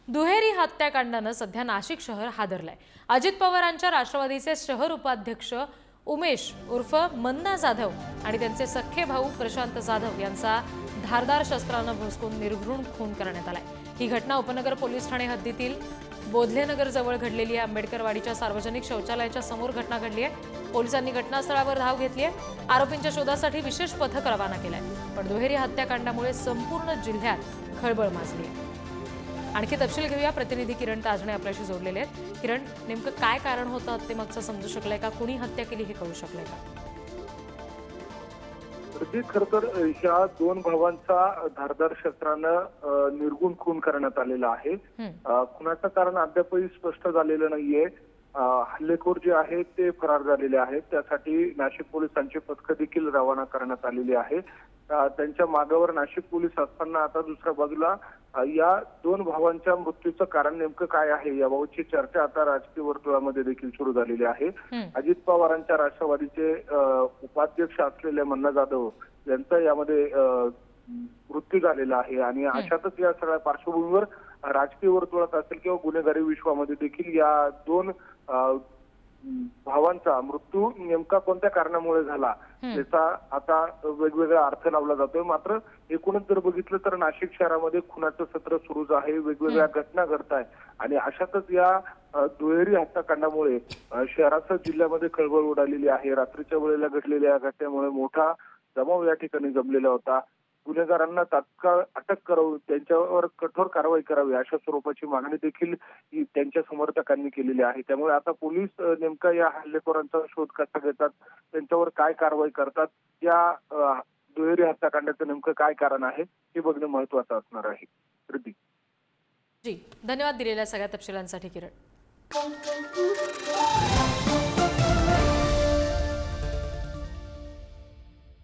दुहेरी हत्याकांडानं सध्या नाशिक शहर हादरलंय। अजित पवारांच्या राष्ट्रवादीचे शहर उपाध्यक्ष उमेश उर्फ मन्ना जाधव आणि त्यांचे सख्खे भाऊ प्रशांत जाधव यांचा धारदार शस्त्रानं भोसकून निर्घृण खून करण्यात आलाय। ही घटना उपनगर पोलीस ठाणे हद्दीतील बोधलेनगर जवळ घडलेली आहे। आंबेडकरवाडीच्या सार्वजनिक शौचालयाच्या समोर घटना घडली आहे। पोलिसांनी घटनास्थळावर धाव घेतली आहे। आरोपींच्या शोधासाठी विशेष पथक रवाना केलंय। पण दुहेरी हत्याकांडामुळे संपूर्ण जिल्ह्यात खळबळ माजली आहे। आणखी तपशील घेऊया, प्रतिनिधी किरण ताजणे आपल्याशी जोडलेले आहेत। किरण, नेमकं काय कारण होतं हत्येमागचं समजू शकलंय का? कुणी हत्या केली हे कळू शकलंय का? खरं तर ह्या दोन भावांचा धारदार शस्त्रानं निर्गुण खून करण्यात आलेला आहे। खुनाचं कारण अद्यापही स्पष्ट झालेलं नाहीये। हल्लेखोर जे आहेत ते फरार झालेले आहेत। त्यासाठी नाशिक पोलिसांची पथकं देखील रवाना करण्यात आलेली आहे। त्यांच्या मागावर नाशिक पोलीस असताना आता दुसऱ्या बाजूला या दोन भावांच्या मृत्यूचं कारण नेमकं काय आहे याबाबतची चर्चा आता राजकीय वर्तुळामध्ये देखील सुरू झालेली आहे। अजित पवारांच्या राष्ट्रवादीचे उपाध्यक्ष असलेले मन्ना जाधव यांचा यामध्ये मृत्यू झालेला आहे आणि अशातच या सगळ्या पार्श्वभूमीवर राजकीय वर्तुळात असेल किंवा गुन्हेगारी विश्वामध्ये देखील या दोन भावांचा मृत्यू नेमका कोणत्या कारणामुळे झाला याचा आता वेगवेगळा अर्थ लावला जातोय। मात्र एकूणच जर बघितलं तर नाशिक शहरामध्ये खुनाचं सत्र सुरूच आहे। वेगवेगळ्या घटना घडत आहेत आणि अशातच या दुहेरी हत्याकांडामुळे शहरासह जिल्ह्यामध्ये खळबळ उडालेली आहे। रात्रीच्या वेळेला घडलेल्या या घटनेमुळे मोठा जमाव या ठिकाणी जमलेला होता। गुन्हेगारांना तात्काळ अटक करावी, त्यांच्यावर कठोर कारवाई करावी अशा स्वरूपाची मागणी देखील त्यांच्या समर्थकांनी केलेली आहे। त्यामुळे आता पोलीस नेमका या हल्लेखोरांचा शोध कसा घेतात, त्यांच्यावर काय कारवाई करतात, या दुहेरी हत्याकांडाचं नेमकं काय कारण आहे हे बघणं महत्त्वाचं असणार आहे। जी, धन्यवाद दिलेल्या सगळ्या तपशिलांसाठी किरण।